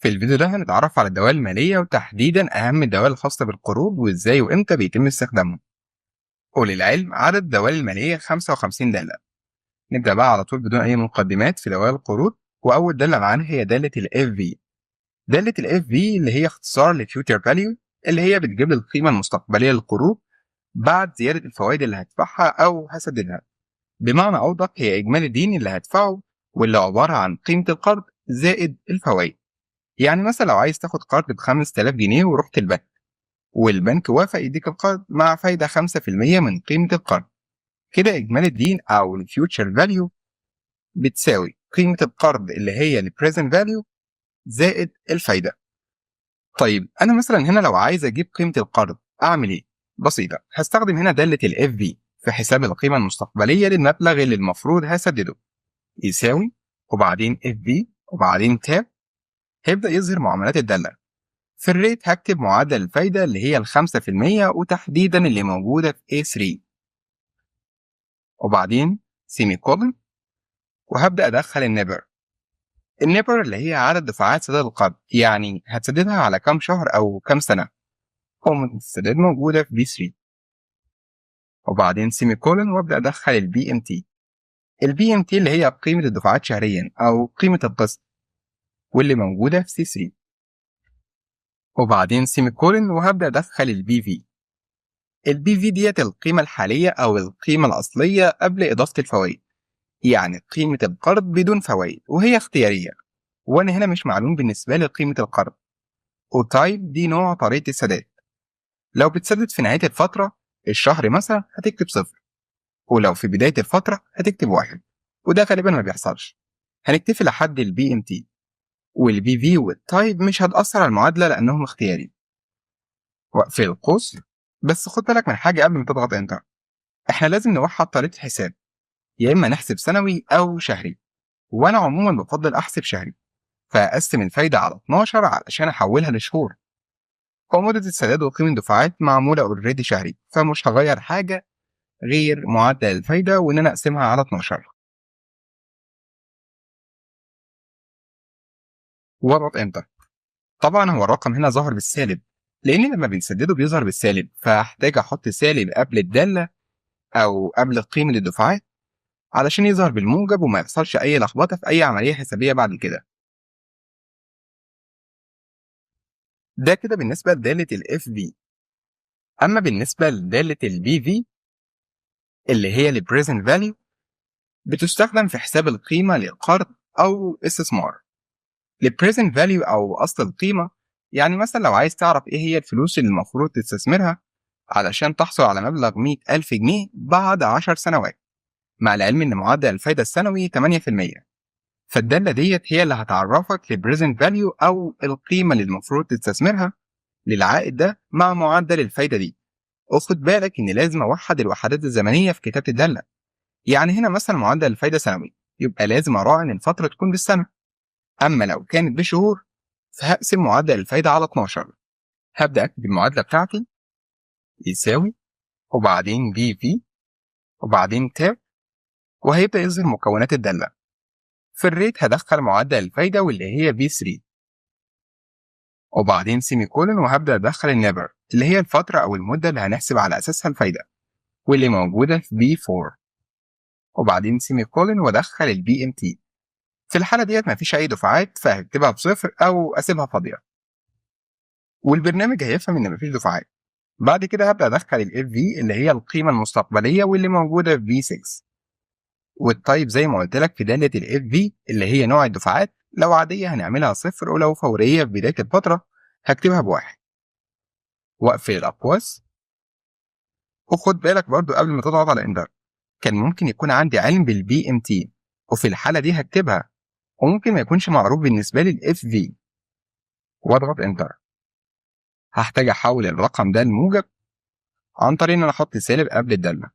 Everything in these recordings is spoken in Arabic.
في الفيديو ده هنتعرف على الدوائر المالية وتحديدا أهم الدوائر الخاصة بالقروض وإزاي وإمتى بيتم استخدامهم. وللعلم عدد الدوائر المالية 55 دالة. نبدأ بقى على طول بدون أي مقدمات في دوائر القروض، وأول دالة معانا هي دالة ال FV. دالة ال FV اللي هي اختصار ل Future Value، اللي هي بتجيب لي القيمة المستقبلية للقروض بعد زيادة الفوائد اللي هدفعها أو هسددها. بمعنى أوضح هي إجمالي الدين اللي هدفعه، واللي عبارة عن قيمة القرض زائد الفوائد. يعني مثلا لو عايز تاخد قرض ب5000 جنيه ورحت البنك، والبنك وافق يديك القرض مع فايدة 5% من قيمة القرض، كده إجمالي الدين أو الفيوتشر فاليو بتساوي قيمة القرض اللي هي البريزنت فاليو زائد الفايدة. طيب أنا مثلا هنا لو عايز أجيب قيمة القرض أعمل إيه؟ بسيطة، هستخدم هنا دالة ال FV في حساب القيمة المستقبلية للمبلغ اللي المفروض هسدده، يساوي وبعدين FV وبعدين تاب. هيبدأ يظهر معاملات الدالة. في الريت هكتب معدل الفايدة اللي هي 5% وتحديدا اللي موجودة في A3، وبعدين سيمي كولن، وهبدأ أدخل النبر. النبر اللي هي عدد دفعات سداد القرض، يعني هتسددها على كام شهر أو كام سنة. قوة السداد موجودة في B3، وبعدين سيمي كولن، وأبدأ أدخل البي ام تي. البي ام تي اللي هي قيمة الدفعات شهريا أو قيمة القسط، واللي موجودة في C3، وبعدين سيمي كولن، وهبدأ أدخل البي في. البي في ديت القيمة الحالية أو القيمة الأصلية قبل إضافة الفوائد، يعني قيمة القرض بدون فوائد وهي اختيارية، وأنا هنا مش معلوم بالنسبة لي قيمة القرض. وتايب دي نوع طريقة السداد. لو بتسدد في نهاية الفترة، الشهر مثلا هتكتب 0، ولو في بداية الفترة هتكتب 1، وده غالبا ما بيحصلش. هنكتفي لحد البي ام تي، والبي في والتايب مش هتأثر على المعادلة لأنهم اختياري. واقفل القوس. بس خد بالك من حاجة قبل ما تضغط انتر، احنا لازم نوحد طريقة الحساب، يا إما نحسب سنوي أو شهري، وأنا عموما بفضل أحسب شهري، فأقسم الفايدة على 12 علشان أحولها لشهور. ومدة السداد وقيمة الدفعات معمولة اوريدي شهري، فمش هغير حاجة غير معدل الفايدة وإن أنا أقسمها على 12 واضغط انتر. طبعا هو الرقم هنا ظاهر بالسالب، لأن لما بنسدده بيظهر بالسالب، فهحتاج أحط سالب قبل الدالة أو قبل قيمة الدفعات علشان يظهر بالموجب وما يحصلش أي لخبطة في أي عملية حسابية بعد كده. ده كده بالنسبة لدالة ال FV. أما بالنسبة لدالة ال BV اللي هي ال Present Value، بتستخدم في حساب القيمة للقرض أو استثمار. ال Present Value أو أصل القيمة، يعني مثلا لو عايز تعرف إيه هي الفلوس اللي المفروض تستثمرها علشان تحصل على مبلغ 100,000 جنيه بعد 10 سنوات، مع العلم إن معدل الفايدة السنوي 8%. فالدالة ديت هي اللي هتعرفك ال Present Value أو القيمة اللي المفروض تستثمرها للعائد ده مع معدل الفايدة دي. وخد بالك إن لازم أوحد الوحدات الزمنية في كتابة الدالة. يعني هنا مثلا معدل الفايدة سنوي، يبقى لازم أراعي إن الفترة تكون بالسنة. أما لو كانت بشهور، فهقسم معدل الفايدة على 12. هبدأ أكتب المعادلة بتاعتي، يساوي وبعدين بي في وبعدين تاب، وهيبدأ يظهر مكونات الدالة. في الريت هدخل معدل الفايدة واللي هي بي 3، وبعدين سيمي كولن، وهبدأ أدخل النبر اللي هي الفترة أو المدة اللي هنحسب على أساسها الفايدة، واللي موجودة في بي 4، وبعدين سيمي كولن، وادخل البي ام تي. في الحاله ديت مفيش اي دفعات، فهكتبها بصفر او اسيبها فاضيه، والبرنامج هيفهم ان مفيش دفعات. بعد كده هبدا ادخل الاف في اللي هي القيمه المستقبليه واللي موجوده في في 6. والتايب زي ما قلت لك في داله الاف في اللي هي نوع الدفعات، لو عاديه هنعملها صفر، ولو فوريه في بدايه الفتره هكتبها بواحد. واقفل الاقواس. وخد بالك برضو قبل ما تضغط على انتر، كان ممكن يكون عندي علم بالبي ام تي، وفي الحاله دي هكتبها، وممكن ما يكونش معروف بالنسبة لي ال FV، واضغط انتر. هحتاج احول الرقم ده لموجب عن طريق ان انا احط سالب قبل الدالة.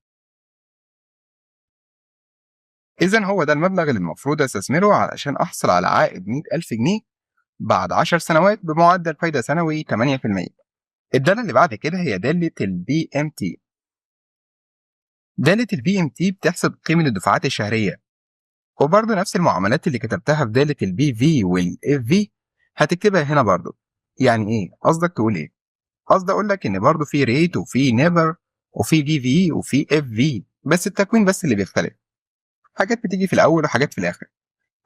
اذا هو ده المبلغ اللي المفروض استثمره علشان احصل على عائد 100,000 جنيه بعد 10 سنوات بمعدل فايدة سنوي 8%. الدالة اللي بعد كده هي دالة ال BMT. دالة ال BMT بتحسب قيمة الدفعات الشهرية، وبرضه نفس المعاملات اللي كتبتها في دالة ال BV وال FV هتكتبها هنا برضو. يعني ايه قصدك تقول ايه؟ قصدي اقول لك ان برضو في ريت وفي نيفر وفي في في وفي اف في، بس التكوين بس اللي بيختلف. حاجات بتيجي في الاول وحاجات في الاخر.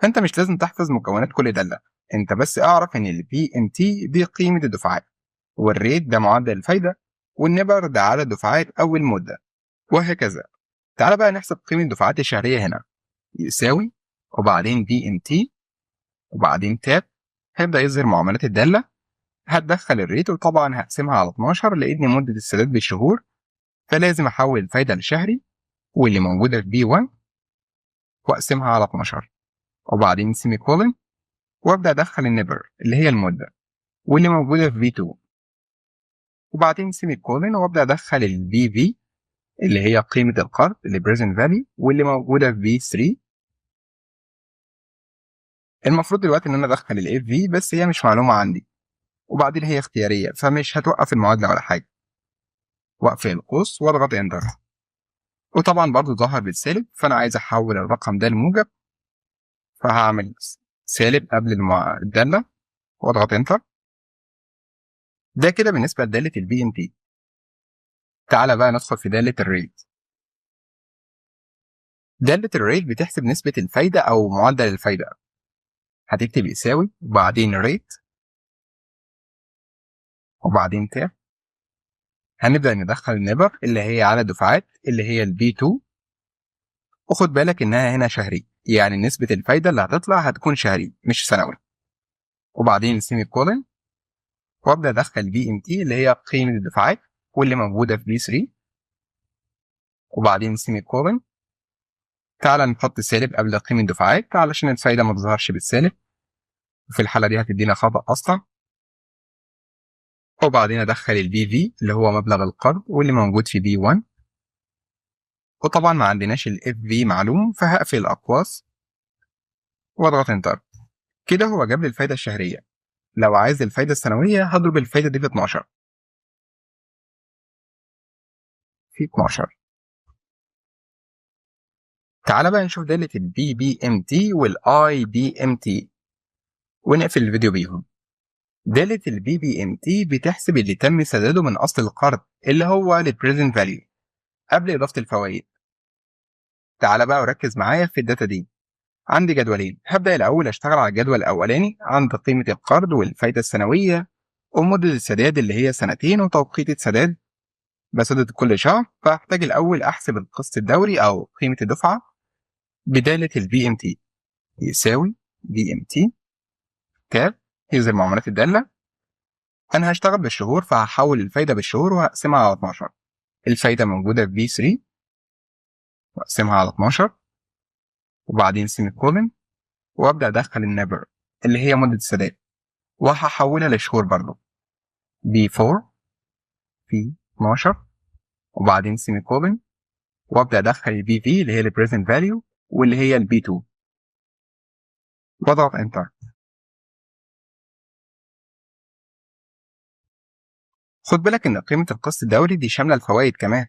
فانت مش لازم تحفظ مكونات كل داله. انت بس اعرف ان البي ام تي دي قيمه الدفعات، والريت ده معدل الفايده، والنبر ده عدد دفعات او المده، وهكذا. تعال بقى نحسب قيمه الدفعات الشهريه هنا. يساوي، وبعدين بي ام تي، وبعدين تاب. هيبدا يظهر معاملات الداله. هتدخل الريت، وطبعا هقسمها على 12 لان مده السداد بالشهور، فلازم احول الفايده لشهري، واللي موجوده في بي 1 واقسمها على 12، وبعدين سيمي كولن، وابدا ادخل النبر اللي هي المده، واللي موجوده في في 2، وبعدين سيمي كولن، وابدا ادخل البي في اللي هي قيمه القرض اللي بريزنت فاليو، واللي موجوده في في 3. المفروض دلوقتي ان انا ادخل الاف في، بس هي مش معلومه عندي، وبعدين هي اختياريه فمش هتوقف المعادله ولا حاجه. واقفل القوس واضغط انتر، وطبعا برضو ظهر بالسالب، فانا عايز احول الرقم ده لموجب، فهعمل سالب قبل الداله واضغط انتر. ده كده بالنسبه لداله البي ام تي. تعالى بقى ندخل في داله الريت. داله الريت بتحسب نسبه الفايده او معدل الفايده. هتكتب يساوي، وبعدين ريت، وبعدين تاب. هنبدا ندخل النبر اللي هي على دفعات اللي هي البي 2، وخد بالك انها هنا شهري، يعني نسبه الفايده اللي هتطلع هتكون شهري مش سنوي. وبعدين سيمي كولن، وابدا ادخل بي ام تي اللي هي قيمه الدفعات، واللي موجوده في بي 3، وبعدين سيمي كولن. تعالى نحط سالب قبل قيمه الدفعات علشان الفايده ما تظهرش بالسالب، وفي الحاله دي هتدينا خطا اصلا. وبعدين ادخل البي في اللي هو مبلغ القرض، واللي موجود في بي 1، وطبعا ما عندناش الاف في معلوم، فهقفل الاقواس واضغط انتر. كده هو جاب لي الفايده الشهريه. لو عايز الفايده السنويه هضرب الفايده دي في 12 في 12. تعالى بقى نشوف داله البي بي ام تي والاي بي ام تي ونقفل الفيديو بيهم. داله البي بي ام تي بتحسب اللي تم سداده من اصل القرض اللي هو البريزنت فاليو قبل اضافه الفوائد. تعالى بقى وركز معايا في الداتا دي. عندي جدولين، هبدأ الأول أشتغل على الجدول الأولاني عند قيمة القرض والفايدة السنوية ومدة السداد اللي هي سنتين وتوقيت السداد بسدد كل شهر. فأحتاج الأول أحسب القسط الدوري أو قيمة الدفعة بدالة البي ام تي. يساوي بي ام تي تاب يظهر معاملات الدالة. أنا هشتغل بالشهور فهحول الفايدة بالشهور وهقسمها على 12. الفايدة موجودة في بي 3 وأقسمها على 12، وبعدين سيمي كولن، وأبدأ أدخل النبر اللي هي مدة السداد وهحولها لشهور برضه. بي 4 في 12، وبعدين سيمي كولن، وابدا ادخل البي في اللي هي البريزنت فاليو واللي هي البي 2، واضغط انتر. خد بالك ان قيمه القسط الدوري دي شامله الفوائد كمان،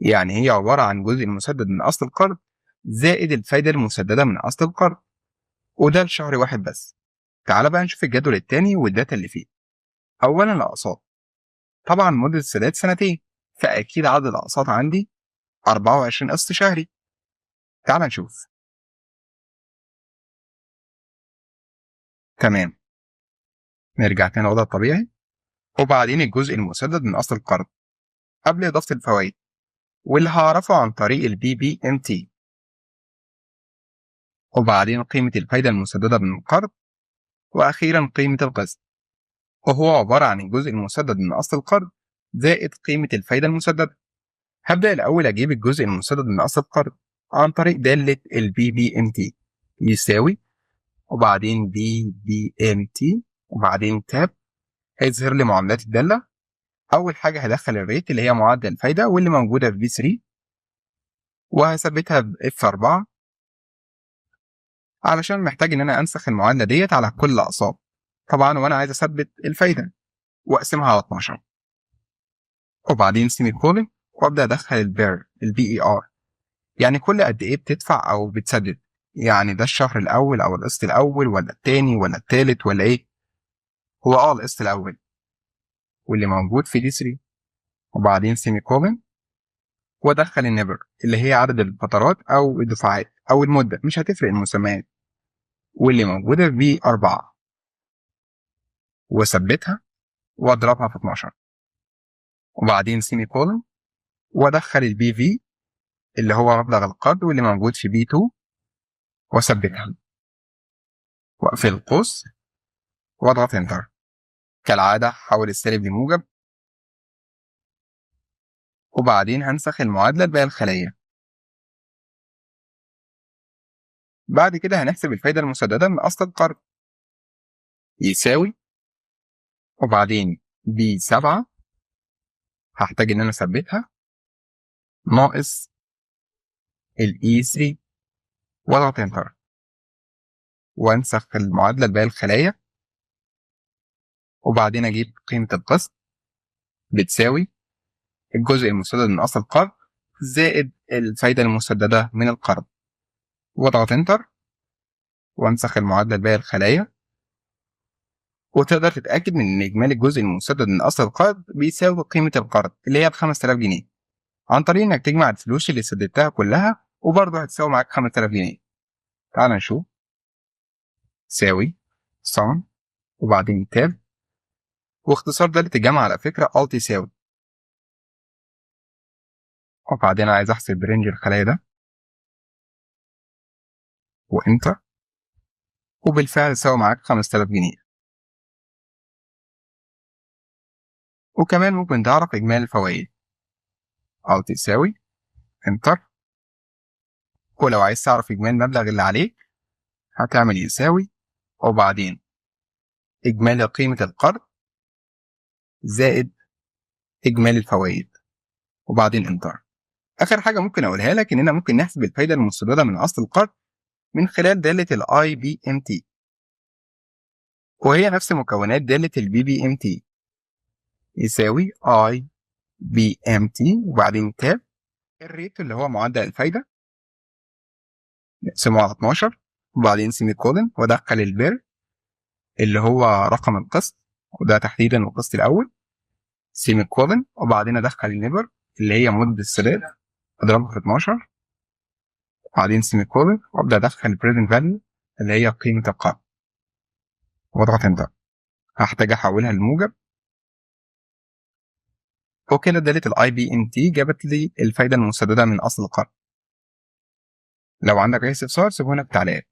يعني هي عباره عن جزء مسدد من اصل القرض زائد الفايده المسدده من اصل القرض، وده لشهر واحد بس. تعال بقى نشوف الجدول الثاني والداتا اللي فيه. اولا الاقساط، طبعا مده السداد سنتين، فاكيد عدد الاقساط عندي 24 قسط شهري. تعال نشوف. تمام، نرجع تاني للوضع الطبيعي، وبعدين الجزء المسدد من اصل القرض قبل اضافه الفوائد، واللي هعرفه عن طريق البي بي ام تي، وبعدين قيمة الفايدة المسددة من القرض، وأخيرا قيمة القسط، وهو عبارة عن الجزء المسدد من أصل القرض زائد قيمة الفايدة المسددة. هبدأ الأول أجيب الجزء المسدد من أصل القرض عن طريق دالة البي بي ام تي. يساوي، وبعدين بي بي ام تي، وبعدين تاب. هيظهر لي معاملات الدالة. أول حاجة هدخل الريت اللي هي معدل الفايدة واللي موجودة في بي 3، وهثبتها ب F4 علشان محتاج ان انا انسخ المعادله ديت على كل الاقساط طبعا، وانا عايز اثبت الفايده واقسمها على 12، وبعدين سيمي كولن، وابدا ادخل البي اي ار، يعني كل قد ايه بتدفع او بتسدد. يعني ده الشهر الأول أو القسط الأول ولا التاني ولا التالت ولا إيه؟ هو القسط الأول واللي موجود في دي 3، وبعدين سيمي كولن وأدخل النبر اللي هي عدد الفترات أو الدفعات أو المدة، مش هتفرق المسميات، واللي موجودة في 4 وأثبتها وأضربها في 12، وبعدين سيمي كولن وأدخل البي في اللي هو مبلغ القرض واللي موجود في بي 2 وأثبتها وأقفل القوس وأضغط انتر. كالعادة حول السالب لموجب، وبعدين هنسخ المعادلة لباقي الخلية. بعد كده هنحسب الفايدة المسددة من أصل القرض يساوي، وبعدين B7 هحتاج إن أنا أثبتها ناقص ال E3 وأضغط انتر وأنسخ المعادلة لباقي الخلايا، وبعدين أجيب قيمة القسط بتساوي الجزء المسدد من أصل القرض زائد الفايدة المسددة من القرض، واضغط انتر وانسخ المعادلة لباقي الخلايا. وتقدر تتأكد من إن إجمالي الجزء المسدد من أصل القرض بيساوي قيمة القرض اللي هي ب5000 جنيه، عن طريق إنك تجمع الفلوس اللي سددتها كلها وبرضه هتساوي معاك 5000 جنيه. تعال نشوف. ساوي صم وبعدين تاب، واختصار دالة الجمع على فكرة alt يساوي، وبعدين عايز أحسب رينج الخلايا ده وإنتر، وبالفعل ساوي معاك 5000 جنيه. وكمان ممكن تعرف إجمالي الفوائد alt يساوي إنتر، ولو عايز تعرف إجمالي المبلغ اللي عليك هتعمل يساوي وبعدين إجمالي قيمة القرض زائد إجمالي الفوائد وبعدين إنتر. آخر حاجة ممكن أقولها لك إننا ممكن نحسب الفايدة المستدرة من أصل القرض من خلال دالة ال IBMT، وهي نفس مكونات دالة ال BBMT، يساوي IBMT وبعدين تاب الريت اللي هو معدل الفايدة نقسمه على 12 وبعدين سيمي كولن وأدخل البير اللي هو رقم القسط وده تحديدا القسط الأول، سيمي كولن وبعدين أدخل النبر اللي هي مدة السداد أضربها في 12 وبعدين سيمي كولن وأبدأ أدخل البريزنت فاليو اللي هي قيمة القرض واضغط انتر. هحتاج أحولها لموجب، وكده دالة ال IBMT جابت لي الفايدة المسددة من أصل القرض. لو عندك أي استفسار سيبه هنا في التعليقات.